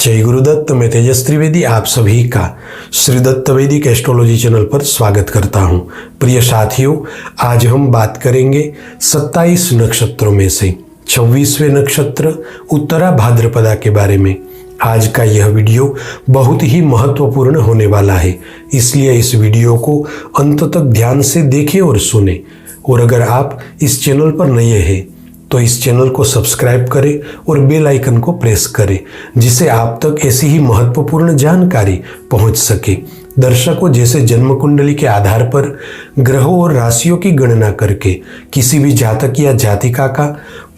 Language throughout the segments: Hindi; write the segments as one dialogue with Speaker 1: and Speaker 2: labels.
Speaker 1: जय गुरुदत्त। मैं तेजस त्रिवेदी आप सभी का श्री दत्त वैदिक एस्ट्रोलॉजी चैनल पर स्वागत करता हूं। प्रिय साथियों, आज हम बात करेंगे 27 नक्षत्रों में से 26वें नक्षत्र उत्तरा भाद्रपदा के बारे में। आज का यह वीडियो बहुत ही महत्वपूर्ण होने वाला है, इसलिए इस वीडियो को अंत तक ध्यान से देखें और सुनें। और अगर आप इस चैनल पर नए हैं तो इस चैनल को सब्सक्राइब करें और बेल आइकन को प्रेस करें, जिससे आप तक ऐसी ही महत्वपूर्ण जानकारी पहुंच सके। दर्शकों, जैसे जन्म कुंडली के आधार पर ग्रहों और राशियों की गणना करके किसी भी जातक या जातिका का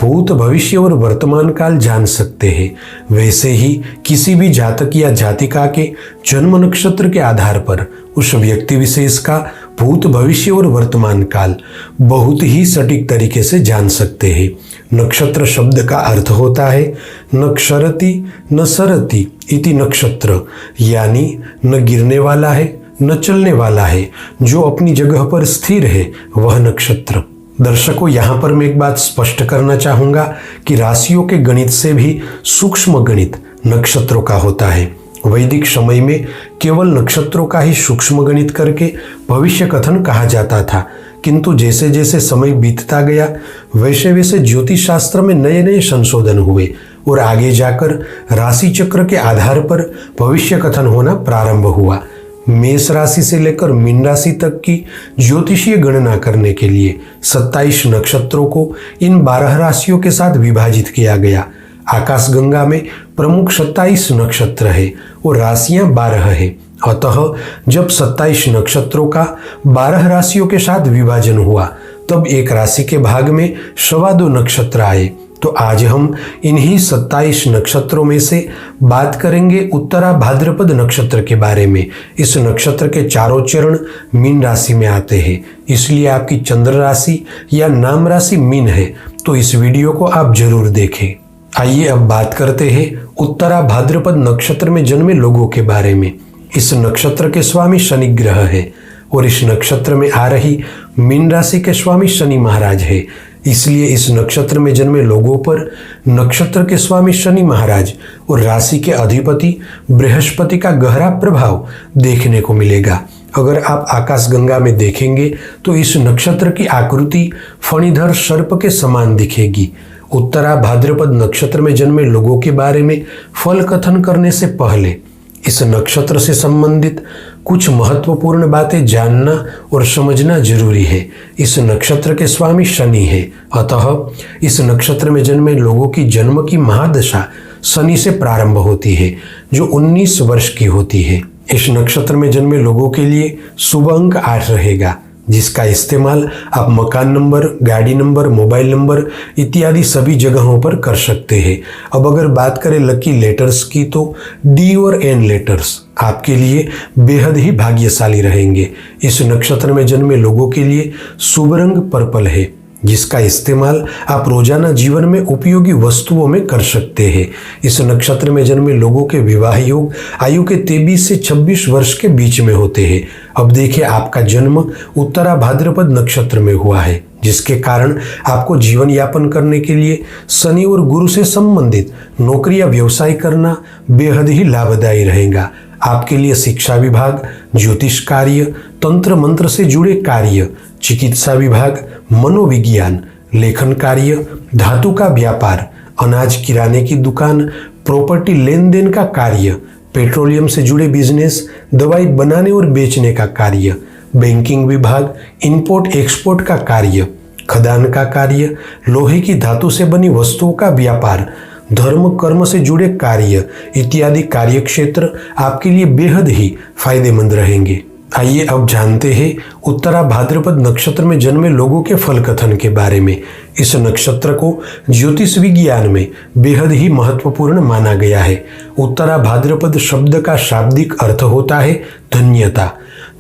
Speaker 1: भूत, भविष्य और वर्तमान काल जान सकते हैं, वैसे ही किसी भी जातक या जातिका के जन्म नक्षत्र के आधार पर उस व्यक्ति विशेष का भूत, भविष्य और वर्तमान काल बहुत ही सटीक तरीके से जान सकते हैं। नक्षत्र शब्द का अर्थ होता है नक्षरति न सरति इति नक्षत्र, यानी न गिरने वाला है न चलने वाला है, जो अपनी जगह पर स्थिर है वह नक्षत्र। दर्शकों, यहाँ पर मैं एक बात स्पष्ट करना चाहूँगा कि राशियों के गणित से भी सूक्ष्म गणित नक्षत्रों का होता है। वैदिक समय में केवल नक्षत्रों का ही सूक्ष्म गणित करके भविष्य कथन कहा जाता था, किंतु जैसे जैसे समय बीतता गया वैसे वैसे ज्योतिष शास्त्र में नए नए संशोधन हुए और आगे जाकर राशि चक्र के आधार पर भविष्य कथन होना प्रारंभ हुआ। मेष राशि से लेकर मीन राशि तक की ज्योतिषीय गणना करने के लिए 27 नक्षत्रों को इन 12 राशियों के साथ विभाजित किया गया। आकाशगंगा में प्रमुख 27 नक्षत्र है और राशियां 12 है। अतः जब 27 नक्षत्रों का 12 राशियों के साथ विभाजन हुआ तब एक राशि के भाग में 2.25 नक्षत्र आए। तो आज हम इन्हीं 27 नक्षत्रों में से बात करेंगे उत्तरा भाद्रपद नक्षत्र के बारे में। इस नक्षत्र के चारों चरण मीन राशि में आते हैं, इसलिए आपकी चंद्र राशि या नाम राशि मीन है तो इस वीडियो को आप जरूर देखें। आइए अब बात करते हैं उत्तरा भाद्रपद नक्षत्र में जन्मे लोगों के बारे में। इस नक्षत्र के स्वामी शनि ग्रह है और इस नक्षत्र में आ रही मीन राशि के स्वामी शनि महाराज है, इसलिए इस नक्षत्र में जन्मे लोगों पर नक्षत्र के स्वामी शनि महाराज और राशि के अधिपति बृहस्पति का गहरा प्रभाव देखने को मिलेगा। अगर आप आकाशगंगा में देखेंगे तो इस नक्षत्र की आकृति फणीधर सर्प के समान दिखेगी। उत्तरा भाद्रपद नक्षत्र में जन्मे लोगों के बारे में फल कथन करने से पहले इस नक्षत्र से संबंधित कुछ महत्वपूर्ण बातें जानना और समझना जरूरी है। इस नक्षत्र के स्वामी शनि है, अतः इस नक्षत्र में जन्मे लोगों की जन्म की महादशा शनि से प्रारंभ होती है, जो 19 वर्ष की होती है। इस नक्षत्र में जन्मे लोगों के लिए शुभ अंक 8 रहेगा, जिसका इस्तेमाल आप मकान नंबर, गाड़ी नंबर, मोबाइल नंबर इत्यादि सभी जगहों पर कर सकते हैं। अब अगर बात करें लकी लेटर्स की तो डी और एन लेटर्स आपके लिए बेहद ही भाग्यशाली रहेंगे। इस नक्षत्र में जन्मे लोगों के लिए शुभ रंग पर्पल है, जिसका इस्तेमाल आप रोजाना जीवन में उपयोगी वस्तुओं में कर सकते हैं। इस नक्षत्र में जन्मे लोगों के विवाह योग आयु के 23 से 26 वर्ष के बीच में होते हैं। अब देखिए, आपका जन्म उत्तरा भाद्रपद नक्षत्र में हुआ है, जिसके कारण आपको जीवन यापन करने के लिए शनि और गुरु से संबंधित नौकरी या व्यवसाय करना बेहद ही लाभदायी रहेगा। आपके लिए शिक्षा विभाग, ज्योतिष कार्य, तंत्र मंत्र से जुड़े कार्य, चिकित्सा विभाग, मनोविज्ञान, लेखन कार्य, धातु का व्यापार, अनाज किराने की दुकान, प्रॉपर्टी लेन देन का कार्य, पेट्रोलियम से जुड़े बिजनेस, दवाई बनाने और बेचने का कार्य, बैंकिंग विभाग, इंपोर्ट एक्सपोर्ट का कार्य, खदान का कार्य, लोहे की धातु से बनी वस्तुओं का व्यापार, धर्म कर्म से जुड़े कार्य इत्यादि कार्य क्षेत्र आपके लिए बेहद ही फायदेमंद रहेंगे। आइए अब जानते हैं उत्तरा भाद्रपद नक्षत्र में जन्मे लोगों के फल कथन के बारे में। इस नक्षत्र को ज्योतिष विज्ञान में बेहद ही महत्वपूर्ण माना गया है। उत्तरा भाद्रपद शब्द का शाब्दिक अर्थ होता है धन्यता,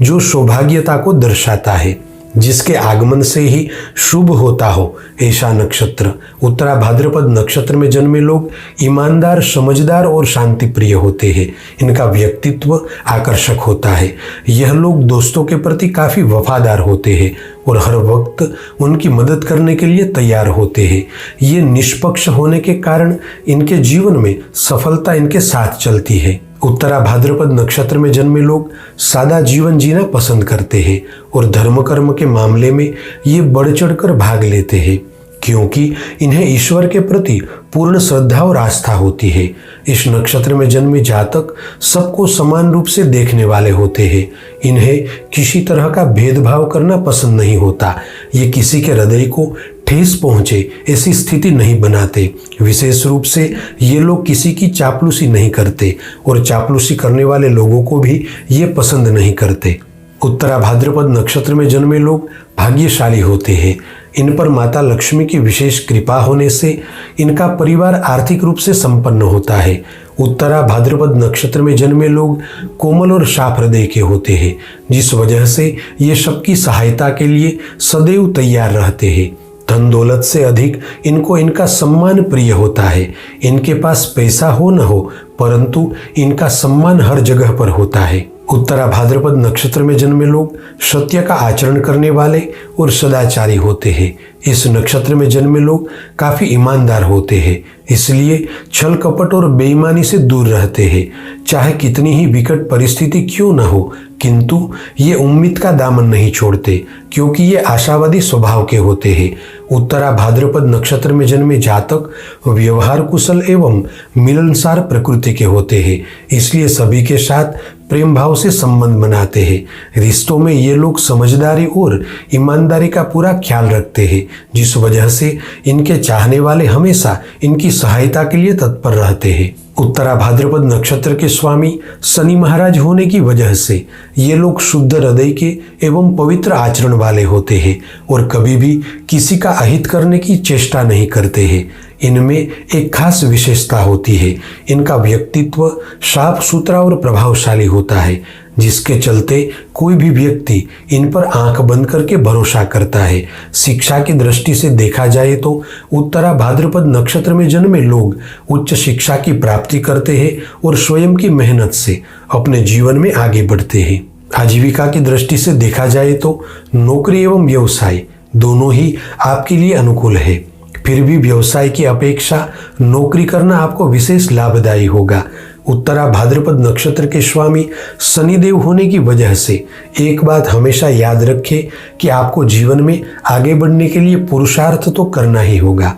Speaker 1: जो सौभाग्यता को दर्शाता है। जिसके आगमन से ही शुभ होता हो ऐसा नक्षत्र। उत्तरा भाद्रपद नक्षत्र में जन्मे लोग ईमानदार, समझदार और शांति प्रिय होते हैं। इनका व्यक्तित्व आकर्षक होता है। यह लोग दोस्तों के प्रति काफ़ी वफादार होते हैं और हर वक्त उनकी मदद करने के लिए तैयार होते हैं। ये निष्पक्ष होने के कारण इनके जीवन में सफलता इनके साथ चलती है। उत्तरा भाद्रपद नक्षत्र में जन्मे लोग सादा जीवन जीना पसंद करते हैं और धर्म कर्म के मामले में ये बढ़ चढ़कर भाग लेते हैं, क्योंकि इन्हें ईश्वर के प्रति पूर्ण श्रद्धा और आस्था होती है। इस नक्षत्र में जन्मे जातक सबको समान रूप से देखने वाले होते हैं। इन्हें किसी तरह का भेदभाव करना पसंद नहीं होता। ये किसी के हृदय को ठेस पहुंचे ऐसी स्थिति नहीं बनाते। विशेष रूप से ये लोग किसी की चापलूसी नहीं करते और चापलूसी करने वाले लोगों को भी ये पसंद नहीं करते। उत्तरा भाद्रपद नक्षत्र में जन्मे लोग भाग्यशाली होते हैं। इन पर माता लक्ष्मी की विशेष कृपा होने से इनका परिवार आर्थिक रूप से संपन्न होता है। उत्तरा भाद्रपद नक्षत्र में जन्मे लोग कोमल और साफ हृदय के होते हैं, जिस वजह से ये सबकी सहायता के लिए सदैव तैयार रहते हैं। धन दौलत से अधिक इनको इनका सम्मान प्रिय होता है। इनके पास पैसा हो न हो, परंतु इनका सम्मान हर जगह पर होता है। उत्तरा भाद्रपद नक्षत्र में जन्मे लोग सत्य का आचरण करने वाले और सदाचारी होते हैं। इस नक्षत्र में जन्मे लोग काफ़ी ईमानदार होते हैं, इसलिए छल कपट और बेईमानी से दूर रहते हैं। चाहे कितनी ही विकट परिस्थिति क्यों न हो, किंतु ये उम्मीद का दामन नहीं छोड़ते, क्योंकि ये आशावादी स्वभाव के होते हैं। उत्तरा भाद्रपद नक्षत्र में जन्मे जातक व्यवहार कुशल एवं मिलनसार प्रकृति के होते हैं, इसलिए सभी के साथ प्रेम भाव से संबंध बनाते हैं। रिश्तों में ये लोग समझदारी और ईमानदारी का पूरा ख्याल रखते हैं, जिस वजह से इनके चाहने वाले हमेशा इनकी सहायता के लिए तत्पर रहते हैं। उत्तरा भाद्रपद नक्षत्र के स्वामी शनि महाराज होने की वजह से ये लोग शुद्ध हृदय के एवं पवित्र आचरण वाले होते हैं और कभी भी किसी का अहित करने की चेष्टा नहीं करते हैं। इनमें एक खास विशेषता होती है। इनका व्यक्तित्व साफ सुथरा और प्रभावशाली होता है, जिसके चलते कोई भी व्यक्ति इन पर आंख बंद करके भरोसा करता है। शिक्षा की दृष्टि से देखा जाए तो उत्तरा भाद्रपद नक्षत्र में जन्मे लोग उच्च शिक्षा की प्राप्ति करते हैं और स्वयं की मेहनत से अपने जीवन में आगे बढ़ते हैं। आजीविका की दृष्टि से देखा जाए तो नौकरी एवं व्यवसाय दोनों ही आपके लिए अनुकूल है। फिर भी व्यवसाय की अपेक्षा नौकरी करना आपको विशेष लाभदायी होगा। उत्तरा भाद्रपद नक्षत्र के स्वामी शनिदेव होने की वजह से एक बात हमेशा याद रखें कि आपको जीवन में आगे बढ़ने के लिए पुरुषार्थ तो करना ही होगा।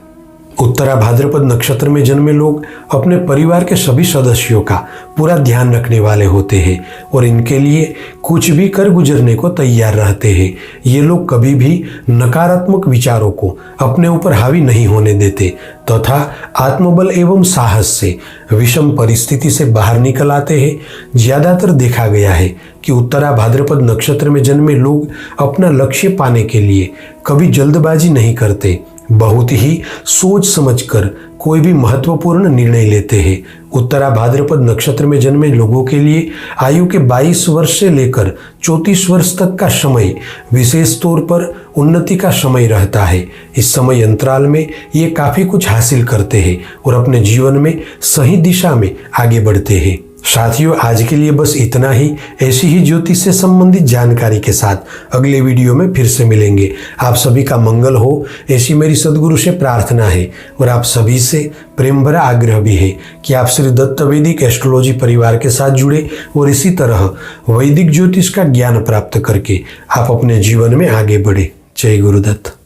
Speaker 1: उत्तरा भाद्रपद नक्षत्र में जन्मे लोग अपने परिवार के सभी सदस्यों का पूरा ध्यान रखने वाले होते हैं और इनके लिए कुछ भी कर गुजरने को तैयार रहते हैं। ये लोग कभी भी नकारात्मक विचारों को अपने ऊपर हावी नहीं होने देते तथा आत्मबल एवं साहस से विषम परिस्थिति से बाहर निकल आते हैं। ज्यादातर देखा गया है कि उत्तरा भाद्रपद नक्षत्र में जन्मे लोग अपना लक्ष्य पाने के लिए कभी जल्दबाजी नहीं करते, बहुत ही सोच समझकर कोई भी महत्वपूर्ण निर्णय लेते हैं। उत्तरा भाद्रपद नक्षत्र में जन्मे लोगों के लिए आयु के 22 वर्ष से लेकर 34 वर्ष तक का समय विशेष तौर पर उन्नति का समय रहता है। इस समय अंतराल में ये काफ़ी कुछ हासिल करते हैं और अपने जीवन में सही दिशा में आगे बढ़ते हैं। साथियों, आज के लिए बस इतना ही। ऐसी ही ज्योतिष से संबंधित जानकारी के साथ अगले वीडियो में फिर से मिलेंगे। आप सभी का मंगल हो, ऐसी मेरी सद्गुरु से प्रार्थना है और आप सभी से प्रेम भरा आग्रह भी है कि आप श्री दत्त वैदिक एस्ट्रोलॉजी परिवार के साथ जुड़े और इसी तरह वैदिक ज्योतिष का ज्ञान प्राप्त करके आप अपने जीवन में आगे बढ़े। जय गुरुदत्त।